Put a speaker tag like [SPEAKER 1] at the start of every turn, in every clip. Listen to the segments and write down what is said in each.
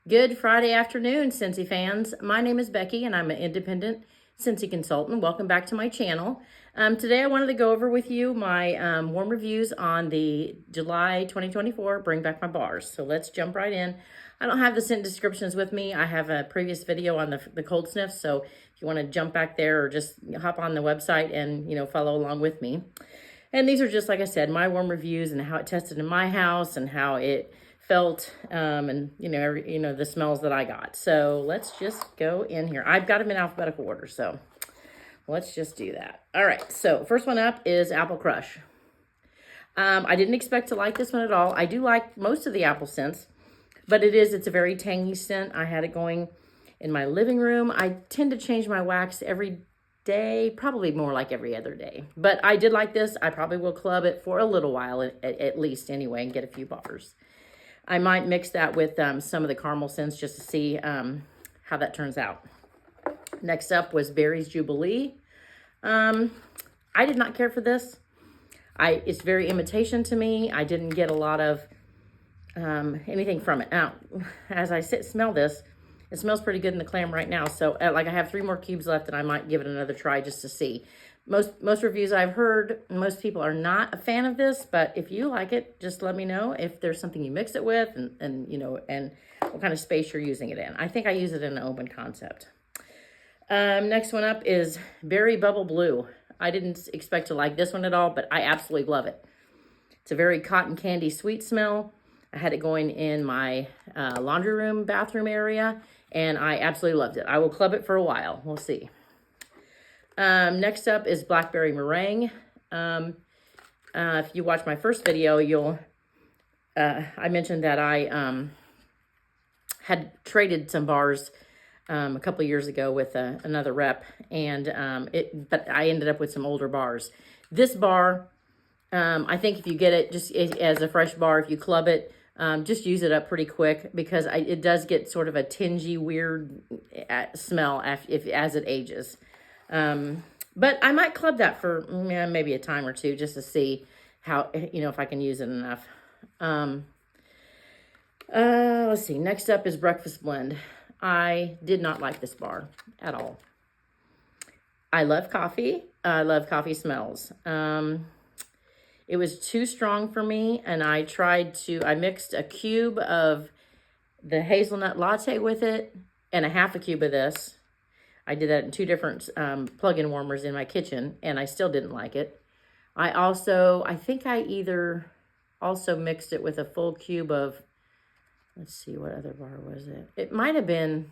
[SPEAKER 1] Good Friday afternoon, Scentsy fans. My name is Becky and I'm an independent Scentsy consultant. Welcome back to my channel. Today I wanted to go over with you my warm reviews on the July 2024 Bring Back My Bars. So let's jump right in. I don't have the scent descriptions with me. I have a previous video on the cold sniff. So if you want to jump back there or just hop on the website and, follow along with me. And these are just, like I said, my warm reviews and how it tested in my house and how it felt, and the smells that I got. So let's just go in here. I've got them in alphabetical order, so let's just do that. All right, so first one up is Apple Crush. I didn't expect to like this one at all. I do like most of the apple scents, but it's a very tangy scent. I had it going in my living room. I tend to change my wax every day, probably more like every other day. But I did like this. I probably will club it for a little while, at least anyway, and get a few bars. I might mix that with some of the caramel scents just to see how that turns out. Next up was Berry's Jubilee. I did not care for this. It's very imitation to me. I didn't get a lot of anything from it. Now, as I smell this, it smells pretty good in the clam right now. So I have 3 more cubes left and I might give it another try just to see. Most reviews I've heard, most people are not a fan of this, but if you like it, just let me know if there's something you mix it with and what kind of space you're using it in. I think I use it in an open concept. Next one up is Berry Bubble Blue. I didn't expect to like this one at all, but I absolutely love it. It's a very cotton candy sweet smell. I had it going in my laundry room, bathroom area, and I absolutely loved it. I will club it for a while. We'll see. Next up is Blackberry Meringue. If you watch my first video, I mentioned that I had traded some bars a couple of years ago with another rep, and but I ended up with some older bars. This bar, I think if you get it just as a fresh bar, if you club it, just use it up pretty quick because it does get sort of a tingy, weird smell as it ages. But I might club that for maybe a time or two just to see how, if I can use it enough. Let's see. Next up is Breakfast Blend. I did not like this bar at all. I love coffee. I love coffee smells. It was too strong for me, and I mixed a cube of the hazelnut latte with it and a half a cube of this. I did that in 2 different plug-in warmers in my kitchen, and I still didn't like it. I think I either also mixed it with a full cube of, let's see, what other bar was it? It might have been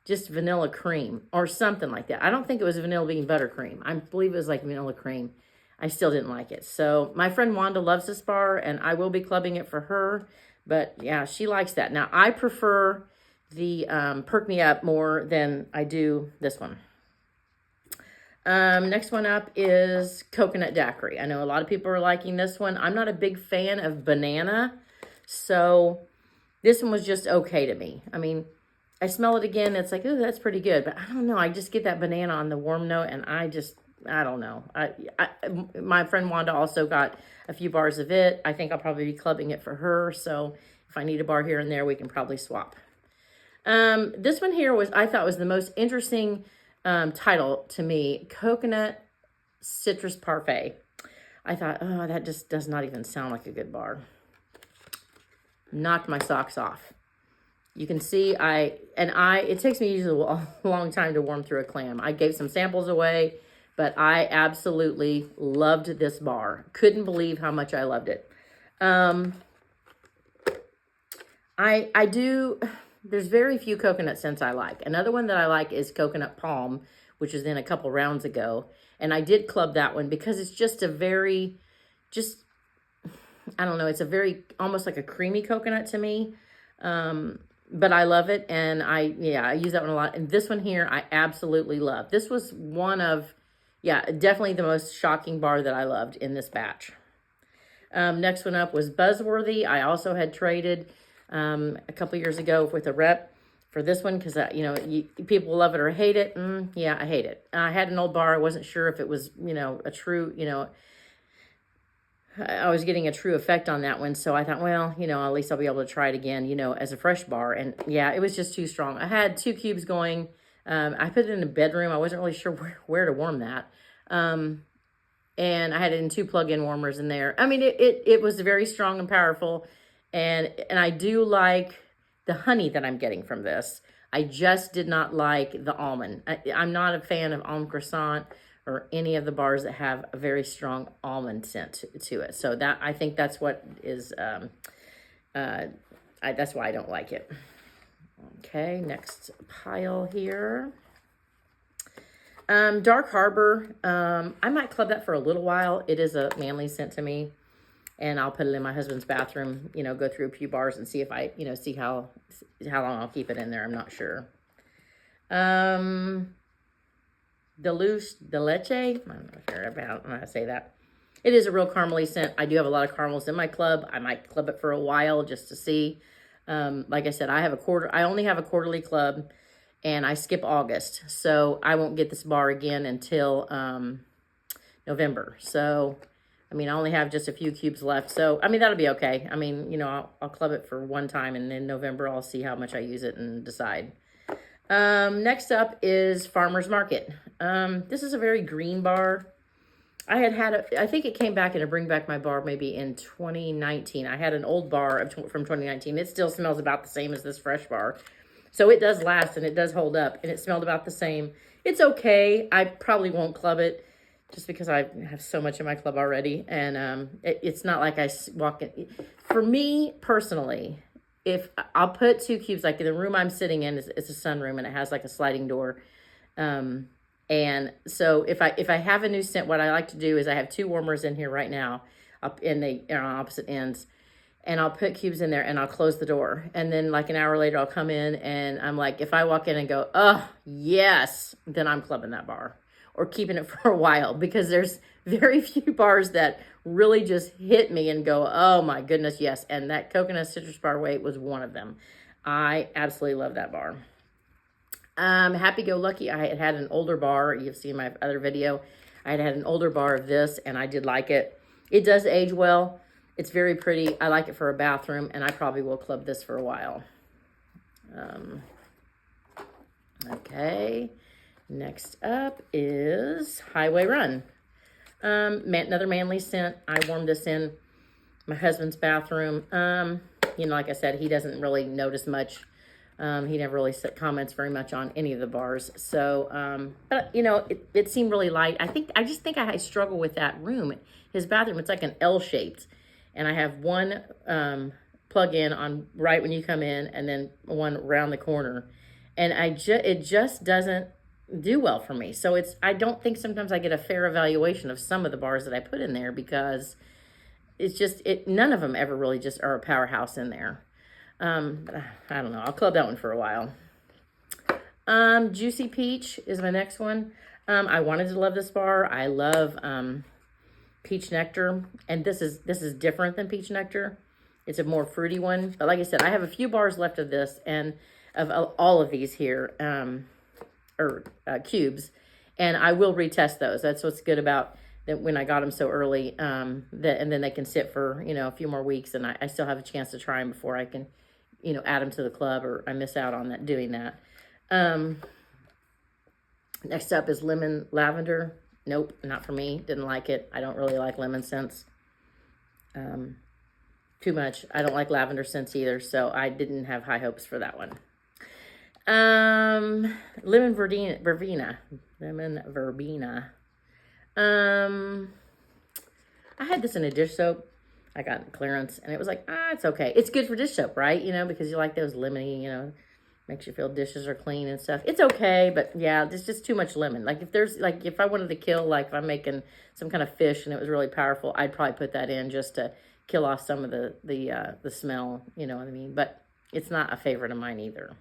[SPEAKER 1] just vanilla cream or something like that. I don't think it was vanilla bean buttercream. I believe it was like vanilla cream. I still didn't like it. So my friend Wanda loves this bar, and I will be clubbing it for her. But yeah, she likes that. Now, I prefer the Perk Me Up more than I do this one. Next one up is Coconut Daiquiri. I know a lot of people are liking this one. I'm not a big fan of banana, so this one was just okay to me. I mean, I smell it again. It's like, oh, that's pretty good. But I don't know. I just get that banana on the warm note, and I don't know. My friend Wanda also got a few bars of it. I think I'll probably be clubbing it for her. So if I need a bar here and there, we can probably swap. This one here I thought was the most interesting title to me, Coconut Citrus Parfait. I thought, oh, that just does not even sound like a good bar. Knocked my socks off. You can see it takes me usually a long time to warm through a clam. I gave some samples away, but I absolutely loved this bar. Couldn't believe how much I loved it. There's very few coconut scents I like. Another one that I like is Coconut Palm, which is in a couple rounds ago. And I did club that one because it's just I don't know, it's a very, almost like a creamy coconut to me. But I love it. And I use that one a lot. And this one here, I absolutely love. This was one of, definitely the most shocking bar that I loved in this batch. Next one up was Buzzworthy. I also had traded a couple years ago with a rep for this one because, people love it or hate it. I hate it. I had an old bar. I wasn't sure if it was, a true, I was getting a true effect on that one. So I thought, well, at least I'll be able to try it again, as a fresh bar. And yeah, it was just too strong. I had 2 cubes going. I put it in the bedroom. I wasn't really sure where to warm that. And I had it in 2 plug-in warmers in there. I mean, it was very strong and powerful. And I do like the honey that I'm getting from this. I just did not like the almond. I'm not a fan of almond croissant or any of the bars that have a very strong almond scent to it. So I think that's what is, that's why I don't like it. Okay, next pile here. Dark Harbor, I might club that for a little while. It is a manly scent to me. And I'll put it in my husband's bathroom, go through a few bars and see if I, see how long I'll keep it in there. I'm not sure. Deluxe de Leche. I'm not sure about how to say that. It is a real caramely scent. I do have a lot of caramels in my club. I might club it for a while just to see. Like I said, I only have a quarterly club, and I skip August. So I won't get this bar again until November. So, I only have just a few cubes left. So, that'll be okay. I'll club it for one time, and in November I'll see how much I use it and decide. Next up is Farmer's Market. This is a very green bar. I think it came back in a Bring Back My Bar maybe in 2019. I had an old bar from 2019. It still smells about the same as this fresh bar. So it does last and it does hold up, and it smelled about the same. It's okay. I probably won't club it just because I have so much in my club already. And it's not like I walk in. For me personally, if I'll put 2 cubes, like the room I'm sitting in it's a sunroom, and it has like a sliding door. And so if I have a new scent, what I like to do is I have 2 warmers in here right now, and they are on opposite ends. And I'll put cubes in there and I'll close the door. And then like an hour later, I'll come in and I'm like, if I walk in and go, oh, yes, then I'm clubbing that bar or keeping it for a while, because there's very few bars that really just hit me and go, oh my goodness, yes. And that Coconut Citrus Bar Weight was one of them. I absolutely love that bar. Happy Go Lucky, I had an older bar. You've seen my other video. I had an older bar of this, and I did like it. It does age well. It's very pretty. I like it for a bathroom, and I probably will club this for a while. Okay. Next up is Highway Run. Another manly scent. I warmed this in my husband's bathroom. Like I said, he doesn't really notice much. He never really comments very much on any of the bars. So, but it seemed really light. I just think I struggle with that room. His bathroom, it's like an L-shaped. And I have one plug-in on right when you come in, and then one around the corner. And it just doesn't do well for me. So I don't think sometimes I get a fair evaluation of some of the bars that I put in there, because it's just, none of them ever really just are a powerhouse in there. But I don't know. I'll club that one for a while. Juicy Peach is my next one. I wanted to love this bar. I love Peach Nectar, and this is different than Peach Nectar. It's a more fruity one. But like I said, I have a few bars left of this, and of all of these here, cubes, and I will retest those. That's what's good about that when I got them so early, and then they can sit for, a few more weeks, and I still have a chance to try them before I can, add them to the club, or I miss out on doing that. Next up is Lemon Lavender. Nope, not for me. Didn't like it. I don't really like lemon scents. Too much. I don't like lavender scents either, so I didn't have high hopes for that one. Lemon Verbena. Lemon Verbena. I had this in a dish soap. I got clearance, and it was like, it's okay. It's good for dish soap, right? Because you like those lemony, makes you feel dishes are clean and stuff. It's okay, but yeah, there's just too much lemon. Like if I wanted to kill, like if I'm making some kind of fish and it was really powerful, I'd probably put that in just to kill off some of the smell, you know what I mean? But it's not a favorite of mine either.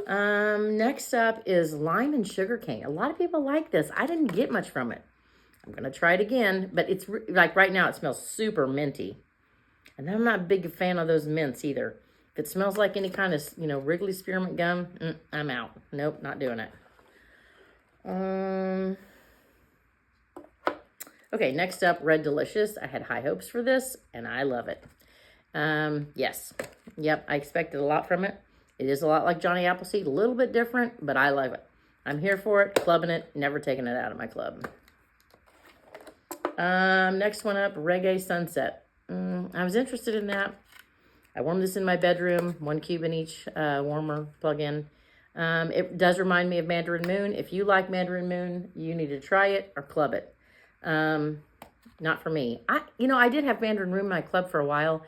[SPEAKER 1] Next up is Lime and Sugarcane. A lot of people like this. I didn't get much from it. I'm going to try it again, but it's like right now it smells super minty. And I'm not a big fan of those mints either. If it smells like any kind of, Wrigley Spearmint gum, I'm out. Nope, not doing it. Okay, next up, Red Delicious. I had high hopes for this, and I love it. Yes. Yep, I expected a lot from it. It is a lot like Johnny Appleseed, a little bit different, but I love it. I'm here for it, clubbing it, never taking it out of my club. Next one up, Reggae Sunset. I was interested in that. I warmed this in my bedroom, 1 cube in each warmer plug-in. It does remind me of Mandarin Moon. If you like Mandarin Moon, you need to try it or club it. Not for me. I did have Mandarin Moon in my club for a while,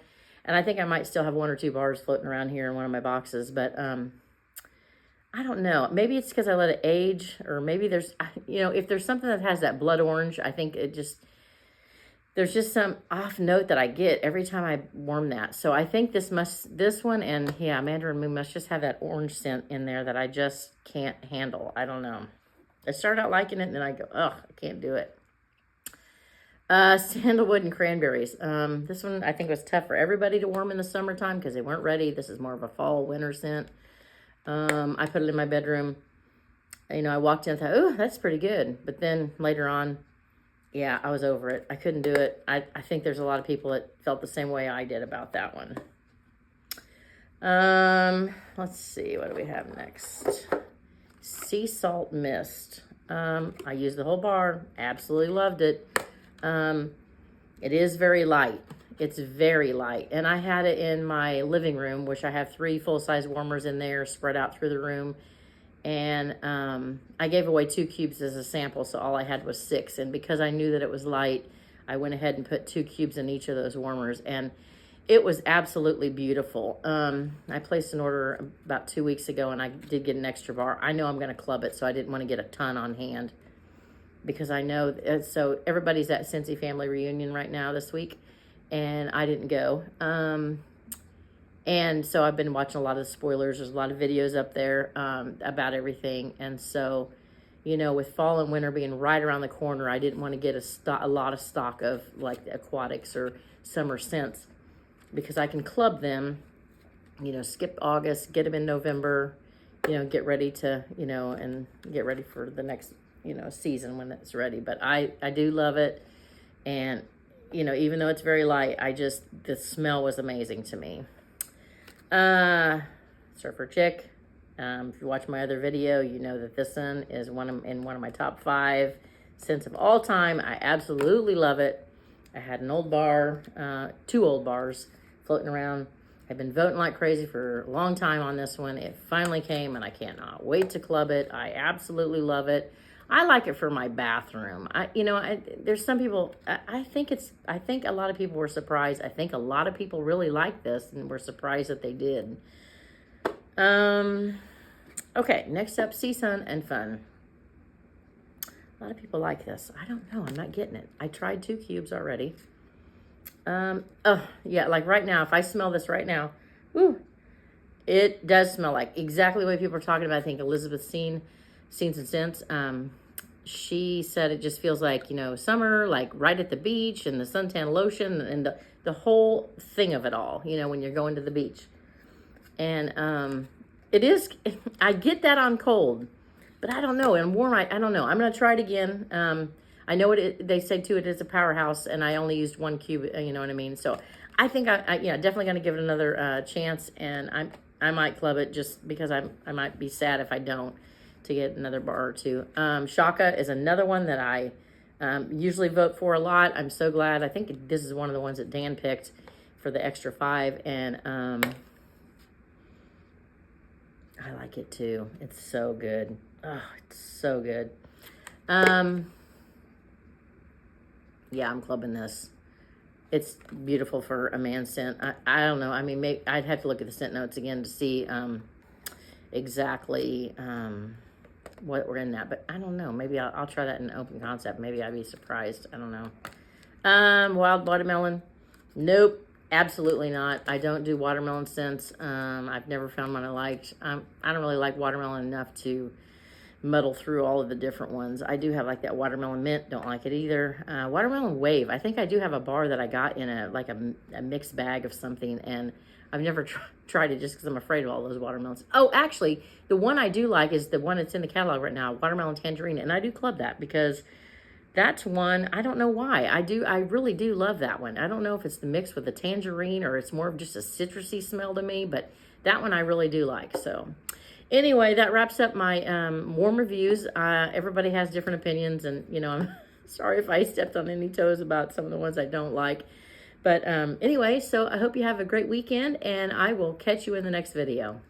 [SPEAKER 1] and I think I might still have 1 or 2 bars floating around here in one of my boxes, but I don't know. Maybe it's because I let it age, or maybe there's, if there's something that has that blood orange, I think there's just some off note that I get every time I warm that. So I think this one and yeah, Mandarin Moon must just have that orange scent in there that I just can't handle. I don't know. I started out liking it and then I go, ugh, I can't do it. Sandalwood and Cranberries. This one I think was tough for everybody to warm in the summertime because they weren't ready. This is more of a fall winter scent. I put it in my bedroom. I walked in and thought, oh, that's pretty good. But then later on, yeah, I was over it. I couldn't do it. I think there's a lot of people that felt the same way I did about that one. Let's see. What do we have next? Sea Salt Mist. I used the whole bar. Absolutely loved it. It is very light. It's very light. And I had it in my living room, which I have 3 full-size warmers in there spread out through the room. And I gave away 2 cubes as a sample, so all I had was 6. And because I knew that it was light, I went ahead and put 2 cubes in each of those warmers. And it was absolutely beautiful. I placed an order about 2 weeks ago, and I did get an extra bar. I know I'm going to club it, so I didn't want to get a ton on hand. Because I know, so everybody's at Scentsy family reunion right now this week, and I didn't go. And so I've been watching a lot of the spoilers. There's a lot of videos up there about everything. And so, with fall and winter being right around the corner, I didn't want to get a lot of stock of like the aquatics or summer scents because I can club them, skip August, get them in November, get ready to, and get ready for the next, season when it's ready. But I do love it. And, even though it's very light, the smell was amazing to me. Surfer Chick. If you watch my other video, you know that this one is in one of my top 5 scents of all time. I absolutely love it. I had an old bar, 2 old bars floating around. I've been voting like crazy for a long time on this one. It finally came, and I cannot wait to club it. I absolutely love it. I like it for my bathroom. There's some people, I think a lot of people were surprised. I think a lot of people really like this and were surprised that they did. Okay, next up, Sea Sun and Fun. A lot of people like this. I don't know, I'm not getting it. I tried 2 cubes already. Yeah, like right now, if I smell this right now, woo, it does smell like exactly what people are talking about. I think Elizabeth Scenes and Scents, she said it just feels like, summer, like right at the beach and the suntan lotion and the whole thing of it all, when you're going to the beach. And it is, I get that on cold, but I don't know. And warm, I don't know. I'm going to try it again. I know they say too, it is a powerhouse, and I only used 1 cube, you know what I mean? So I think definitely going to give it another chance, and I might club it just because I might be sad if I don't, to get another bar or 2. Shaka is another one that I usually vote for a lot. I'm so glad. I think this is one of the ones that Dan picked for the extra 5, and I like it too. It's so good. Oh, it's so good. Yeah, I'm clubbing this. It's beautiful for a man scent. I don't know. I mean, maybe I'd have to look at the scent notes again to see exactly what we're in that. But I don't know. Maybe I'll try that in open concept. Maybe I'd be surprised. I don't know. Wild watermelon. Nope. Absolutely not. I don't do watermelon scents. I've never found one I liked. I don't really like watermelon enough to muddle through all of the different ones. I do have like that watermelon mint. Don't like it either. Watermelon wave. I think I do have a bar that I got in a mixed bag of something, and I've never tried it just because I'm afraid of all those watermelons. Oh, actually, the one I do like is the one that's in the catalog right now, watermelon tangerine, and I do club that because That's one, I don't know why. I really do love that one. I don't know if it's the mix with the tangerine or it's more of just a citrusy smell to me, but that one I really do like. So anyway, that wraps up my warm reviews. Everybody has different opinions, and I'm sorry if I stepped on any toes about some of the ones I don't like. But anyway, so I hope you have a great weekend, and I will catch you in the next video.